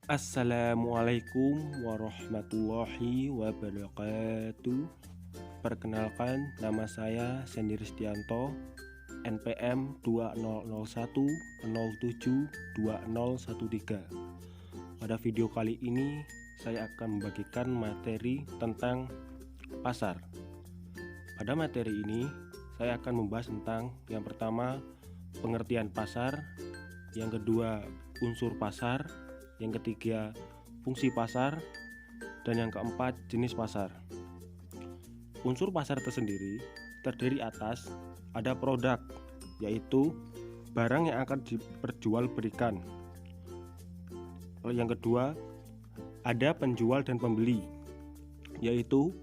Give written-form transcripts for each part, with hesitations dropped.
Assalamualaikum warahmatullahi wabarakatuh. Perkenalkan, nama saya Sandy Ristianto, NPM 2013. Pada video kali ini, saya akan membagikan materi tentang pasar. Pada materi ini, saya akan membahas tentang yang pertama, pengertian pasar, yang kedua, unsur pasar, yang ketiga, fungsi pasar, dan yang keempat, jenis pasar. Unsur pasar tersendiri terdiri atas ada produk, yaitu barang yang akan diperjualbelikan. Yang kedua, ada penjual dan pembeli, yaitu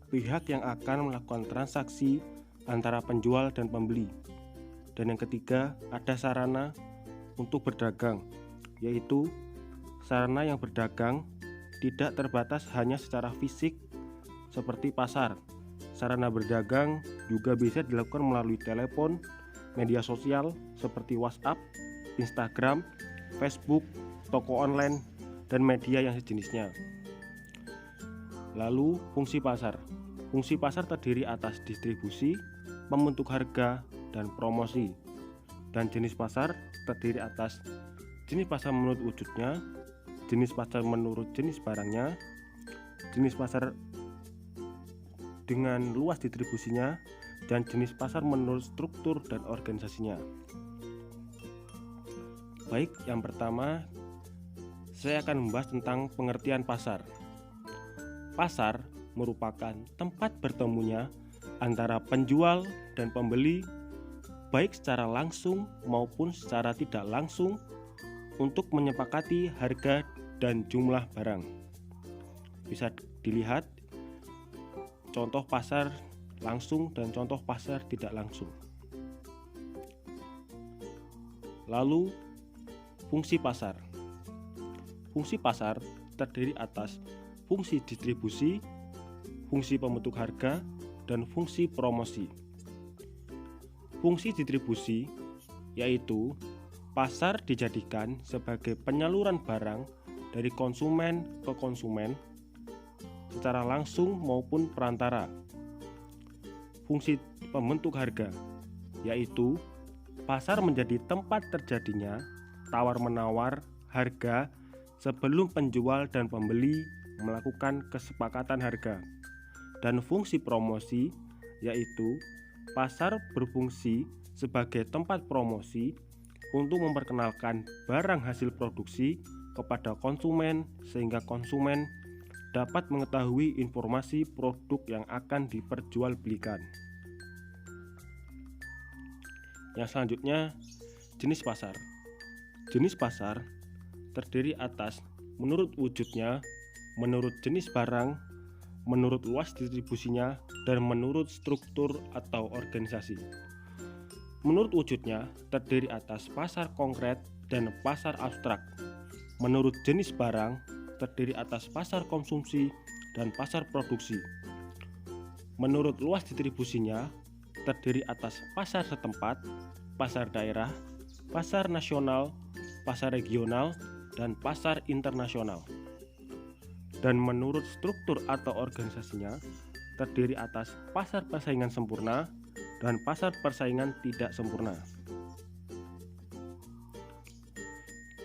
pihak yang akan melakukan transaksi antara penjual dan pembeli. Dan yang ketiga, ada sarana untuk berdagang, yaitu sarana yang berdagang tidak terbatas hanya secara fisik seperti pasar. Sarana berdagang juga bisa dilakukan melalui telepon, media sosial seperti WhatsApp, Instagram, Facebook, toko online, dan media yang sejenisnya. Lalu fungsi pasar. Fungsi pasar terdiri atas distribusi, pembentuk harga, dan promosi. Dan jenis pasar terdiri atas jenis pasar menurut wujudnya, jenis pasar menurut jenis barangnya, jenis pasar dengan luas distribusinya, dan jenis pasar menurut struktur dan organisasinya. Baik, yang pertama saya akan membahas tentang pengertian pasar. Pasar merupakan tempat bertemunya antara penjual dan pembeli, baik secara langsung maupun secara tidak langsung, untuk menyepakati harga dan jumlah barang. Bisa dilihat contoh pasar langsung dan contoh pasar tidak langsung. Lalu fungsi pasar. Fungsi pasar terdiri atas fungsi distribusi, fungsi pembentuk harga, dan fungsi promosi. Fungsi distribusi yaitu pasar dijadikan sebagai penyaluran barang dari konsumen ke konsumen secara langsung maupun perantara. Fungsi pembentuk harga yaitu pasar menjadi tempat terjadinya tawar-menawar harga sebelum penjual dan pembeli melakukan kesepakatan harga. Dan fungsi promosi yaitu pasar berfungsi sebagai tempat promosi untuk memperkenalkan barang hasil produksi kepada konsumen sehingga konsumen dapat mengetahui informasi produk yang akan diperjualbelikan. Yang selanjutnya, jenis pasar. Jenis pasar terdiri atas menurut wujudnya, menurut jenis barang, menurut luas distribusinya, dan menurut struktur atau organisasi. Menurut wujudnya terdiri atas pasar konkret dan pasar abstrak. Menurut jenis barang terdiri atas pasar konsumsi dan pasar produksi. Menurut luas distribusinya terdiri atas pasar setempat, pasar daerah, pasar nasional, pasar regional, dan pasar internasional. Dan menurut struktur atau organisasinya terdiri atas pasar persaingan sempurna dan pasar persaingan tidak sempurna.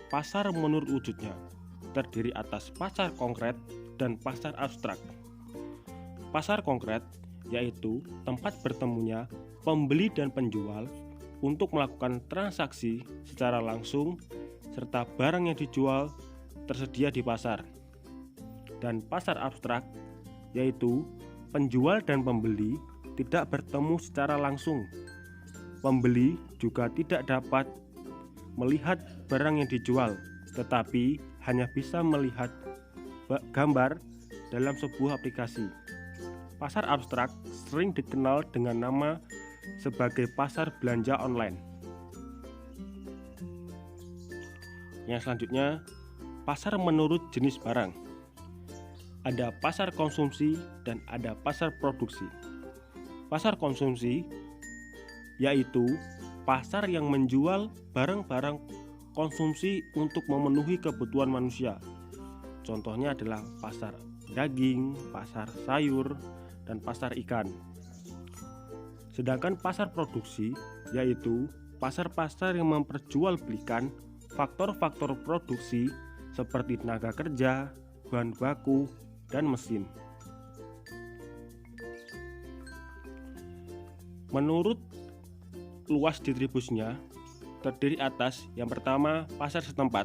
Pasar menurut wujudnya terdiri atas pasar konkret dan pasar abstrak. Pasar konkret yaitu tempat bertemunya pembeli dan penjual untuk melakukan transaksi secara langsung serta barang yang dijual tersedia di pasar. Dan pasar abstrak yaitu penjual dan pembeli tidak bertemu secara langsung. Pembeli juga tidak dapat melihat barang yang dijual, tetapi hanya bisa melihat gambar dalam sebuah aplikasi. Pasar abstrak sering dikenal dengan nama sebagai pasar belanja online. Yang selanjutnya, pasar menurut jenis barang. Ada pasar konsumsi dan ada pasar produksi. Pasar konsumsi yaitu pasar yang menjual barang-barang konsumsi untuk memenuhi kebutuhan manusia. Contohnya adalah pasar daging, pasar sayur, dan pasar ikan. Sedangkan pasar produksi yaitu pasar-pasar yang memperjualbelikan faktor-faktor produksi seperti tenaga kerja, bahan baku, dan mesin. Menurut luas distribusinya terdiri atas yang pertama pasar setempat.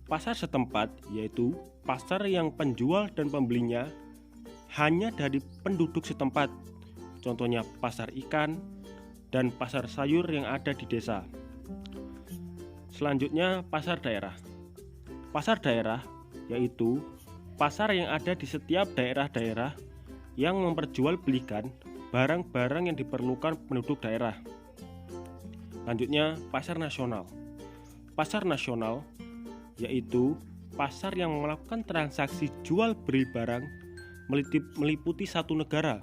Pasar setempat yaitu pasar yang penjual dan pembelinya hanya dari penduduk setempat. Contohnya pasar ikan dan pasar sayur yang ada di desa. Selanjutnya pasar daerah. Pasar daerah yaitu pasar yang ada di setiap daerah-daerah yang memperjualbelikan barang-barang yang diperlukan penduduk daerah. Lanjutnya pasar nasional. Pasar nasional yaitu pasar yang melakukan transaksi jual beli barang meliputi satu negara.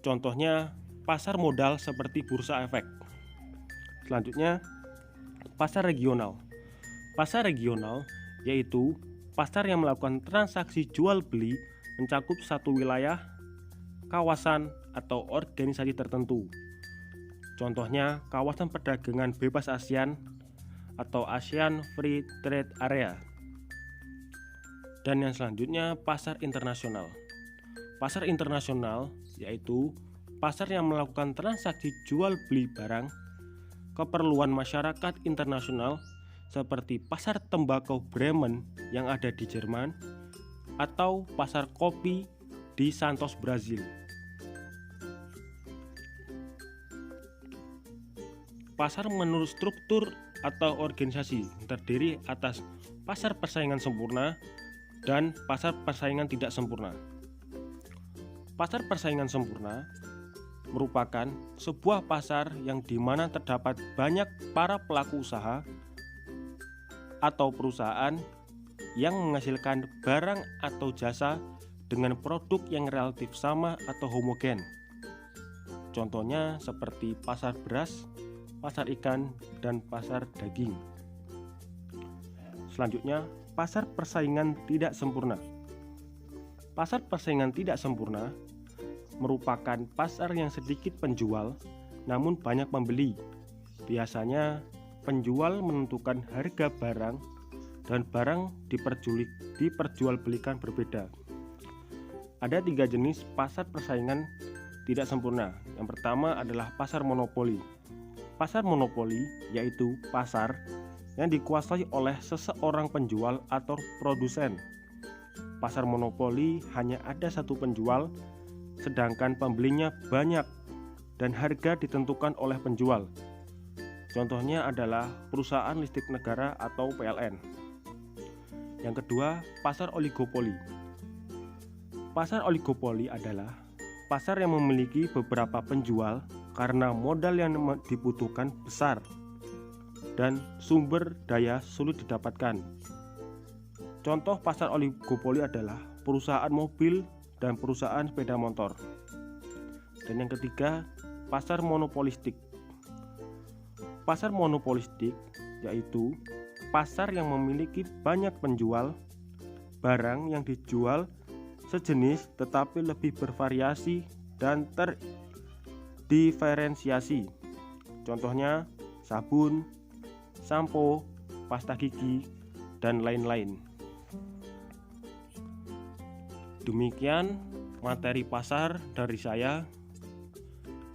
Contohnya pasar modal seperti bursa efek. Selanjutnya pasar regional. Pasar regional yaitu pasar yang melakukan transaksi jual beli mencakup satu wilayah, kawasan, atau organisasi tertentu. Contohnya kawasan perdagangan bebas ASEAN atau ASEAN Free Trade Area. Dan yang selanjutnya pasar internasional. Pasar internasional yaitu pasar yang melakukan transaksi jual beli barang keperluan masyarakat internasional seperti pasar tembakau Bremen yang ada di Jerman atau pasar kopi di Santos, Brazil. Pasar menurut struktur atau organisasi terdiri atas pasar persaingan sempurna dan pasar persaingan tidak sempurna. Pasar persaingan sempurna merupakan sebuah pasar yang dimana terdapat banyak para pelaku usaha atau perusahaan yang menghasilkan barang atau jasa dengan produk yang relatif sama atau homogen. Contohnya seperti pasar beras, pasar ikan, dan pasar daging. Selanjutnya, pasar persaingan tidak sempurna. Pasar persaingan tidak sempurna merupakan pasar yang sedikit penjual namun banyak pembeli. Biasanya penjual menentukan harga barang dan barang diperjualbelikan berbeda. Ada 3 jenis pasar persaingan tidak sempurna. Yang pertama adalah pasar monopoli. Pasar monopoli yaitu pasar yang dikuasai oleh seseorang penjual atau produsen. Pasar monopoli hanya ada satu penjual, sedangkan pembelinya banyak dan harga ditentukan oleh penjual. Contohnya adalah perusahaan listrik negara atau PLN. Yang kedua, pasar oligopoli. Pasar oligopoli adalah pasar yang memiliki beberapa penjual karena modal yang dibutuhkan besar dan sumber daya sulit didapatkan. Contoh pasar oligopoli adalah perusahaan mobil dan perusahaan sepeda motor. Dan yang ketiga, pasar monopolistik. Pasar monopolistik yaitu pasar yang memiliki banyak penjual, barang yang dijual sejenis tetapi lebih bervariasi dan terdiferensiasi. Contohnya sabun, sampo, pasta gigi, dan lain-lain. Demikian materi pasar dari saya.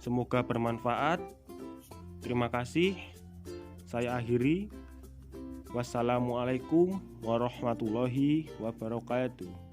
Semoga bermanfaat. Terima kasih. Saya akhiri. Wassalamualaikum warahmatullahi wabarakatuh.